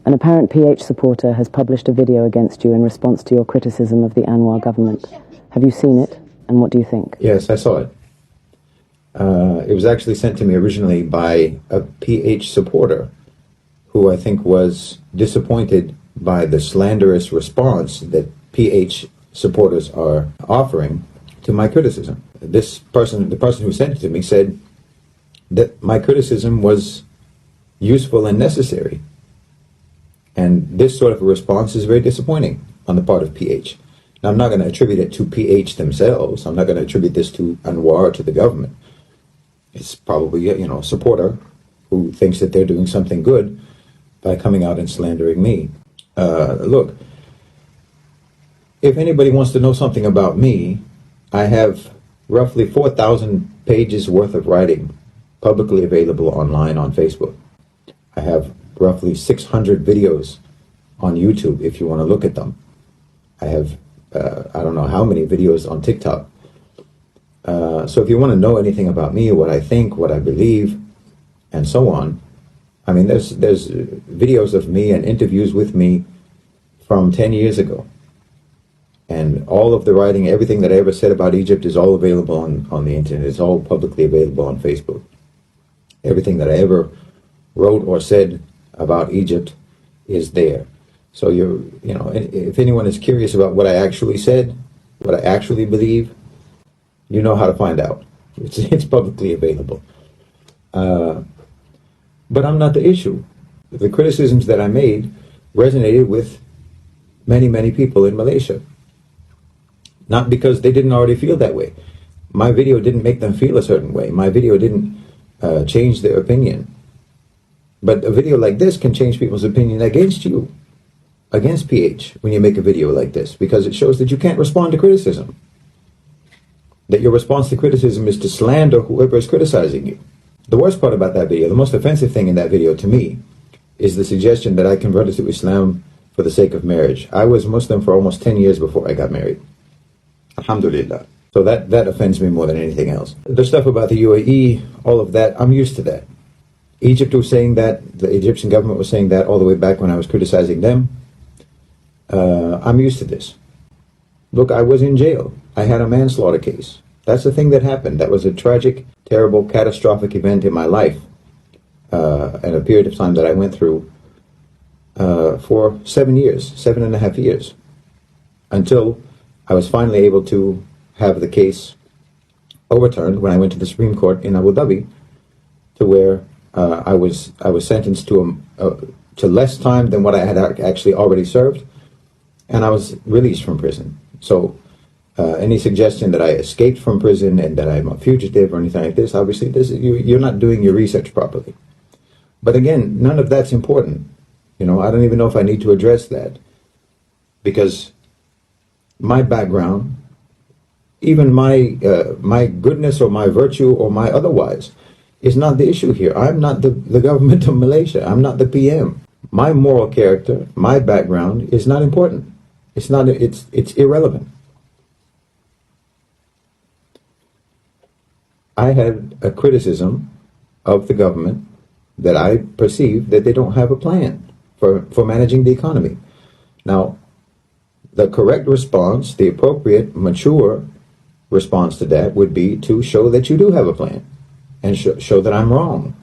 An apparent PH supporter has published a video against you in response to your criticism of the Anwar government. Have you seen it, and what do you think? Yes, I saw it. It was actually sent to me originally by a PH supporter who I think was disappointed by the slanderous response that PH supporters are offering to my criticism. The person who sent it to me, said that my criticism was useful and necessary. And this sort of a response is very disappointing on the part of PH. Now, I'm not going to attribute it to PH themselves. I'm not going to attribute this to Anwar or to the government. It's probably, a supporter who thinks that they're doing something good by coming out and slandering me. Look, if anybody wants to know something about me, I have roughly 4,000 pages worth of writing publicly available online on Facebook. I have roughly 600 videos on YouTube if you want to look at them. I have, I don't know how many videos on TikTok. So if you want to know anything about me, what I think, what I believe, and so on, I mean, there's videos of me and interviews with me from 10 years ago. And all of the writing, everything that I ever said about Egypt is all available on the internet. It's all publicly available on Facebook. Everything that I ever wrote or said about Egypt is there. So if anyone is curious about what I actually said, what I actually believe, you know how to find out. It's publicly available. But I'm not the issue. The criticisms that I made resonated with many, many people in Malaysia. Not because they didn't already feel that way. My video didn't make them feel a certain way. My video didn't change their opinion. But a video like this can change people's opinion against you, against PH, when you make a video like this, because it shows that you can't respond to criticism. That your response to criticism is to slander whoever is criticizing you. The worst part about that video, the most offensive thing in that video to me, is the suggestion that I converted to Islam for the sake of marriage. I was Muslim for almost 10 years before I got married. Alhamdulillah. So that offends me more than anything else. The stuff about the UAE, all of that, I'm used to that. Egypt was saying that, the Egyptian government was saying that all the way back when I was criticizing them. I'm used to this. Look, I was in jail. I had a manslaughter case. That's the thing that happened. That was a tragic, terrible, catastrophic event in my life. And a period of time that I went through for 7.5 years, until I was finally able to have the case overturned when I went to the Supreme Court in Abu Dhabi, to where I was sentenced to less time than what I had actually already served, and I was released from prison. So any suggestion that I escaped from prison and that I'm a fugitive or anything like this, obviously you're not doing your research properly. But again, none of that's important. I don't even know if I need to address that, because my background, even my goodness or my virtue or my otherwise, is not the issue here. I'm not the government of Malaysia. I'm not the PM. My moral character, my background is not important. It's irrelevant. I had a criticism of the government that I perceive that they don't have a plan for managing the economy. Now, the correct response, the appropriate, mature response to that would be to show that you do have a plan and show that I'm wrong.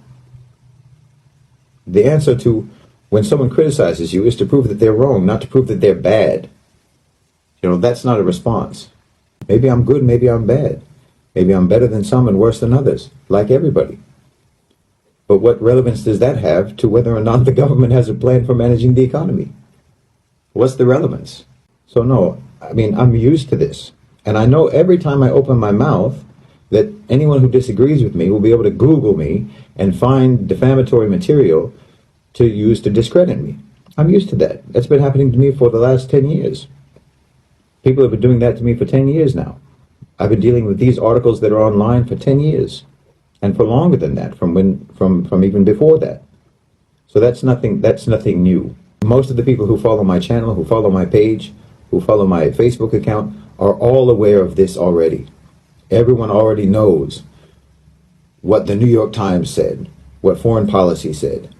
The answer to when someone criticizes you is to prove that they're wrong, not to prove that they're bad. That's not a response. Maybe I'm good, maybe I'm bad. Maybe I'm better than some and worse than others, like everybody. But what relevance does that have to whether or not the government has a plan for managing the economy? What's the relevance? So no, I'm used to this. And I know every time I open my mouth that anyone who disagrees with me will be able to Google me and find defamatory material to use to discredit me. I'm used to that. That's been happening to me for the last 10 years. People have been doing that to me for 10 years now. I've been dealing with these articles that are online for 10 years. And for longer than that, from even before that. So that's nothing new. Most of the people who follow my channel, who follow my page, who follow my Facebook account, are all aware of this already. Everyone already knows what the New York Times said, what Foreign Policy said,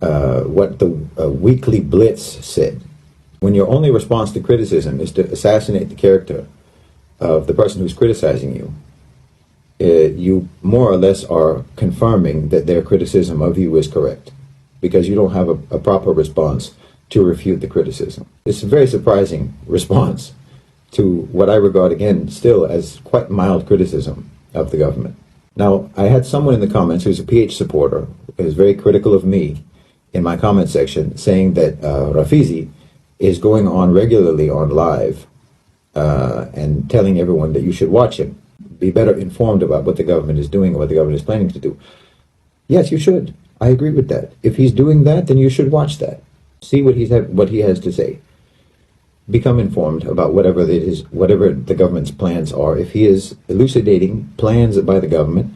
what the Weekly Blitz said. When your only response to criticism is to assassinate the character of the person who's criticizing you, you more or less are confirming that their criticism of you is correct, because you don't have a proper response to refute the criticism. It's a very surprising response to what I regard, again, still as quite mild criticism of the government. Now, I had someone in the comments who's a PH supporter, who is very critical of me in my comment section, saying that Rafizi is going on regularly on live and telling everyone that you should watch him, be better informed about what the government is doing or what the government is planning to do. Yes, you should. I agree with that. If he's doing that, then you should watch that. See what he has to say. Become informed about whatever the government's plans are. If he is elucidating plans by the government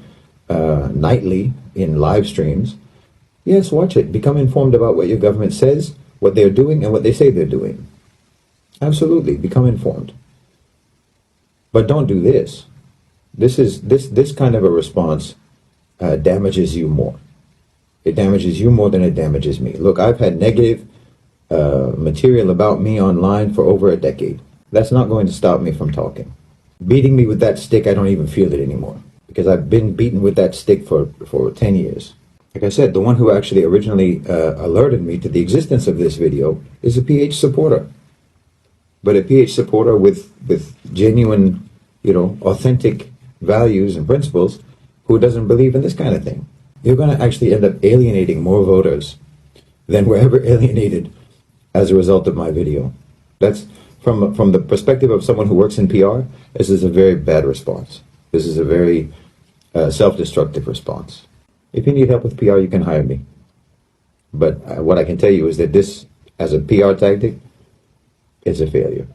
nightly in live streams, yes, watch it. Become informed about what your government says, what they're doing, and what they say they're doing. Absolutely, become informed. But don't do this. This kind of a response damages you more. It damages you more than it damages me. Look, I've had negative material about me online for over a decade. That's not going to stop me from talking. Beating me with that stick, I don't even feel it anymore, because I've been beaten with that stick for 10 years. Like I said, the one who actually originally alerted me to the existence of this video is a PH supporter. But a PH supporter with genuine, authentic values and principles, who doesn't believe in this kind of thing. You're going to actually end up alienating more voters than were ever alienated as a result of my video. That's from the perspective of someone who works in PR. This is a very bad response. This is a very self-destructive response. If you need help with PR, you can hire me. But what I can tell you is that this, as a PR tactic, is a failure.